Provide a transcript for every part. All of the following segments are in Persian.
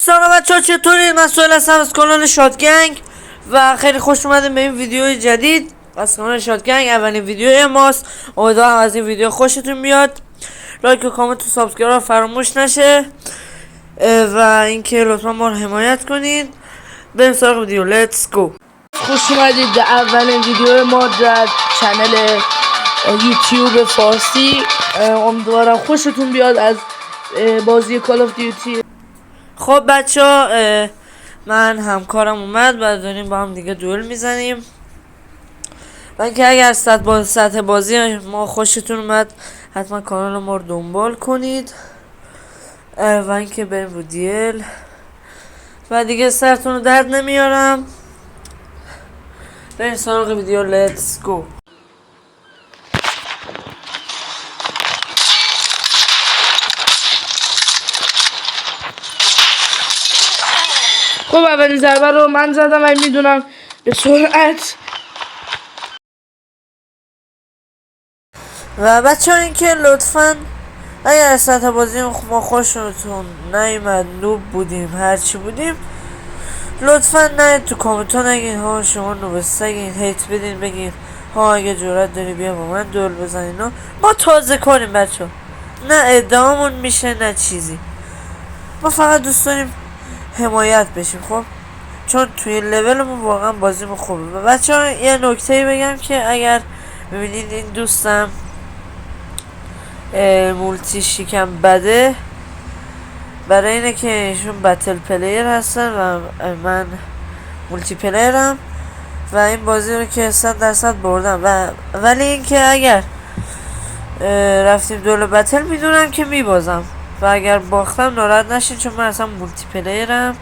سلام بچه‌ها، چطورید؟ من سهیل هستم از کانال شادگنگ و خیلی خوش اومدیم به این ویدیو جدید از کانال شادگنگ. اولین ویدیو ماست. امیدوارم از این ویدیو خوشتون بیاد. لایک و کامنت و سابسکرایب فراموش نشه و اینکه لطفا ما رو حمایت کنید. بریم سراغ ویدیو. لیتس گو. خوش اومدید به اولین ویدیو ما در چنل یوتیوب فارسی. امیدوارم خوشتون بیاد از بازی کال آف دیوتی. خب بچه ها، من همکارم اومد و داریم با هم دیگه دوئل میزنیم. و اینکه اگر سطح بازی ما خوشتون اومد حتما کانال ما رو دنبال کنید و اینکه بریم رو دیل و دیگه سرتون رو درد نمیارم. بریم سراغ ویدیو. لیتس گو. خب اولین ضربه رو من زدم و میدونم به سرعت. و بچه ها اینکه لطفا اگر سطح بازی ما خوشتون نیومد، نوب بودیم، هرچی بودیم، لطفا نه تو کامنت ها نگین ها شما نوب سگین، هیت بدین، بگین ها اگه جرات داری بیا با من دوئل بزنین. ما تازه کنیم بچه ها، نه ادعامون میشه نه چیزی، ما فقط دوست داریم حمایت بشیم. خب چون توی لولمون واقعا بازیمون خوبه. و بچه ها یه نکته بگم که اگر ببینید این دوستم مولتی شیکم بده، برای اینه که ایشون بتل پلیر هستن و من مولتی پلیرم و این بازی رو که 100% بردم. ولی اینکه اگر رفتیم دوئل بتل میدونم که میبازم و اگر باختم ناراحت نشین، چون من اصلا مولتی پلیرم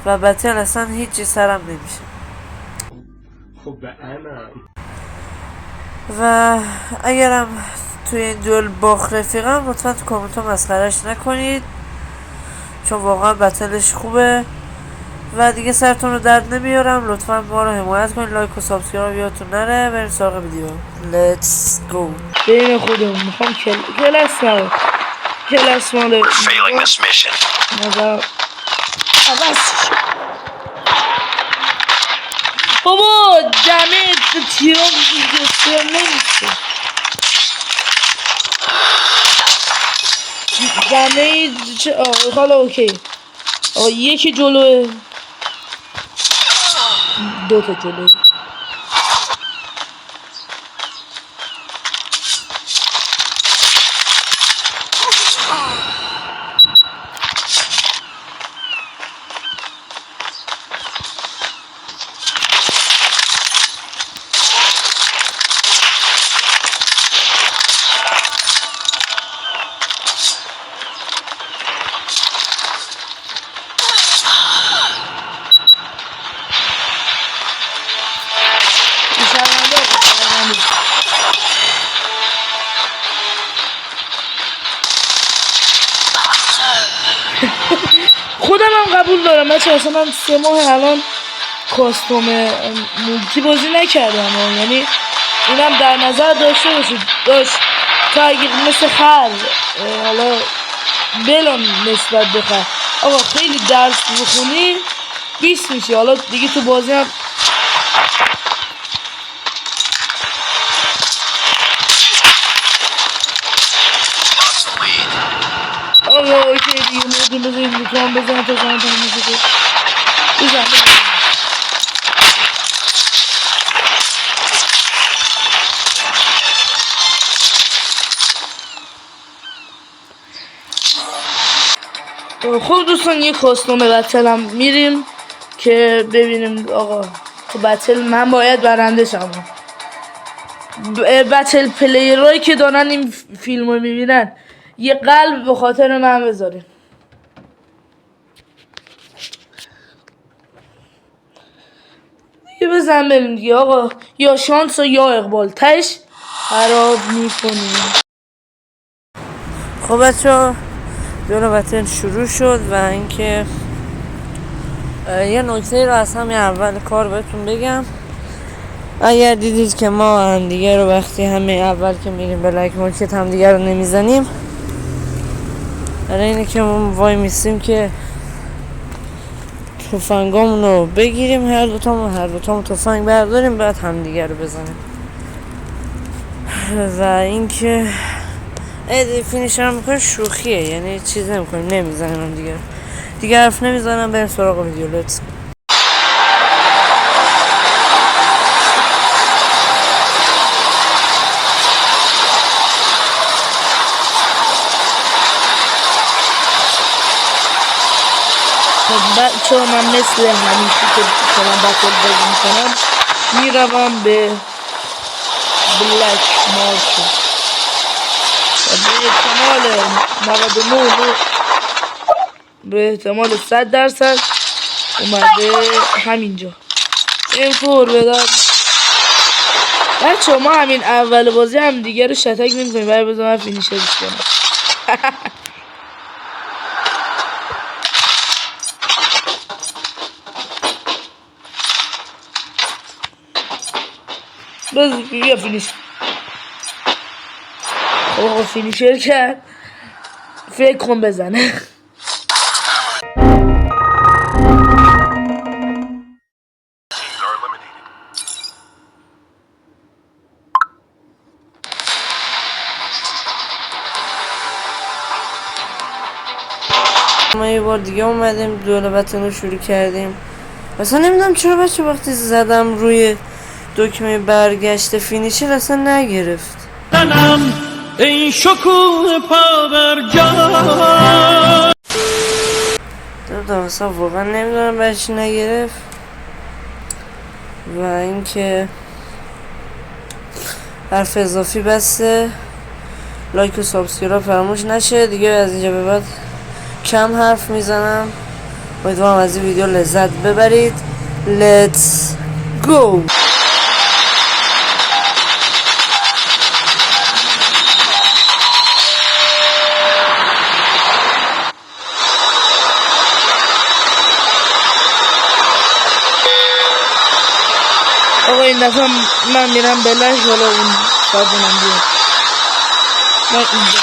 و بتل اصلا هیچی سرم نمیشه. خب به انم. و اگرم توی این دوئل باخت رفیقم، لطفا تو کامنت ها مسخرش نکنید چون واقعا بتلش خوبه و دیگه سرتون رو درد نمیارم. لطفا ما رو حمایت کنید، لایک و سابسکرایب یادتون نره. بریم سراغ ویدیو. لیتس گو. بین خودمون میخوام کلاس ماله Failing this mission. نظر عوض بابا دمه تیرام دیگه نمیشه. دمه چه حالا اوکی. یکی جلوه، دوتا جلوه. خودم هم قبول دارم بچه، اصلا من 3 ماه الان کاستوم مولتی بازی نکردم، یعنی اینم در نظر داشته باشید. تا اگه مثل خر حالا بلان نسبت به خر آقا خیلی درس بخونی 20 میشی. حالا دیگه تو بازی هم آقا اوکی دیگه مردیم. بذارید میتونم بزنم تا زمان تا میزده بزن. خب دوستان یه کاستوم بتل هم میریم که ببینیم. آقا تو بتل من باید برنده شم. بتل پلیرهایی که دارن این فیلم رو میبینن یه قلب به خاطر من بذاریم. دیگه بزن بریم دیگه آقا، یا شانس و یا اقبال تش خراب میکنیم. خب بچه ها دوئل بتل شروع شد و اینکه یه نکته رو از همین اول کار بهتون بگم. اگر دیدید که ما همدیگه رو وقتی همین اول که میریم به لایک مارکت همدیگه رو نمیزنیم، برای اینه که ما وای میسیم که تفنگامون رو بگیریم، هر دوتامون تفنگ برداریم، بعد همدیگه رو بزنیم. و اینکه فینیشر هم میکنه شوخیه، یعنی چیز نمیکنیم، نمیزنیم هم دیگه حرف نمیزنم. بریم سراغ ویدیو. لیتس چون من مثل همیشه که من بطل بازی میکنم میروم به بلک مارکت و به احتمال 99 به احتمال 100% اومده همینجا. این فور بدم بچه. ما همین اول بازی هم دیگه رو شتک نمی‌کنیم، برای بذار من فینیشرش کنم. بس بیا فینیش. اوه فینیشر کرد. فکر کن بزنه. ما یه بار دیگه اومدیم دوئل بتن رو شروع کردیم. اصلا نمیدونم چرا بچه وقتی زدم روی دکمه برگشت فینیشر اصلا نگرفت. این شکوه پادرگاه دادم اصلا واقعا نمیدونم برای چی نگرفت. و اینکه حرف اضافی بسته، لایک و سابسکرایب فراموش نشه دیگه. از اینجا به بعد کم حرف میزنم. امیدوارم از این ویدیو لذت ببرید. Let's go. آقا این دفعه من میرم بلک، حالا اون شادونم بیاد. من اینجا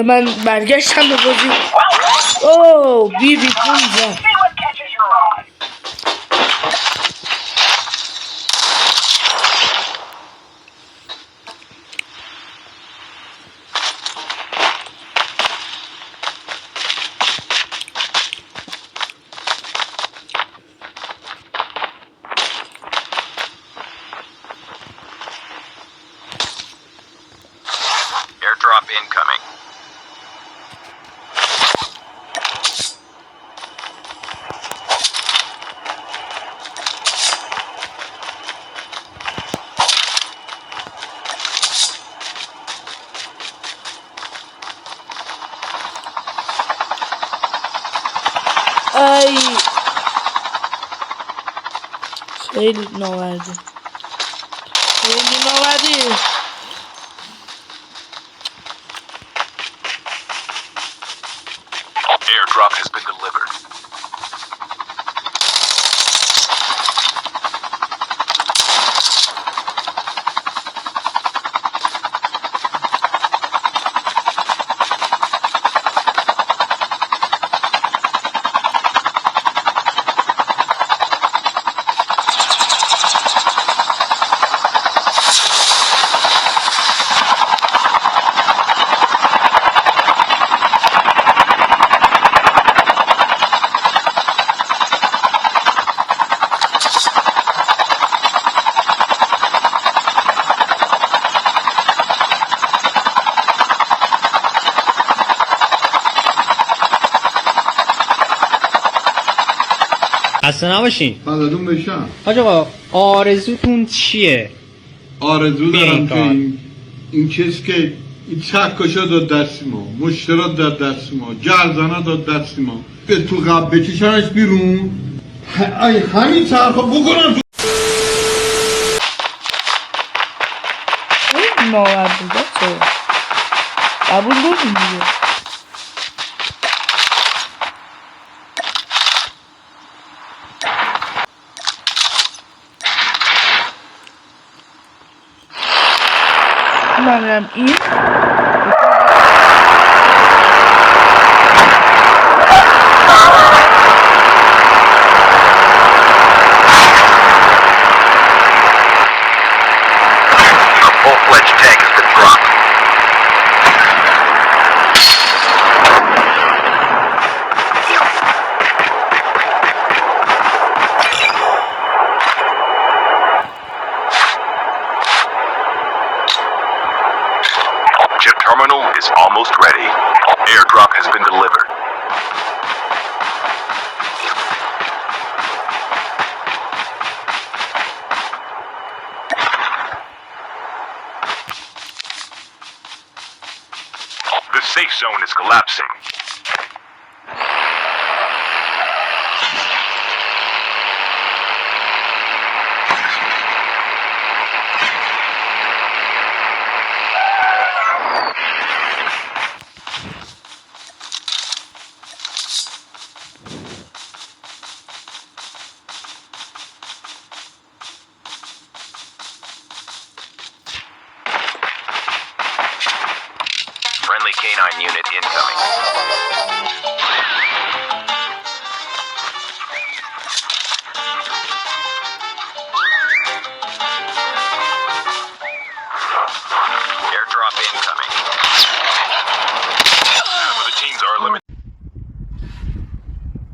من برگشتم به بازی. اوه بی 15. Airdrop incoming. ای خیلی ناوردی. Airdrop has been delivered. خسته نباشین. فداتون بشم. حاج آقا آرزوتون چیه؟ آرزو بیاین دارم که کار. این کس که این چکاشا داد دست ما، مشترات داد دست ما، گردنا داد دست ما، به تو قبل بکشنش بیرون. همین چرخا بکنم تو این ناورد بود بچه قبول بودیم دیگه. منم این A full-fledged tank has been dropped. Chip terminal is almost ready. Airdrop has been delivered. The safe zone is collapsing. Friendly canine unit incoming. Airdrop incoming. Half of the teams are eliminated.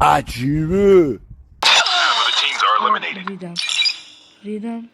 عجیبه. Half of the teams are eliminated. ریدم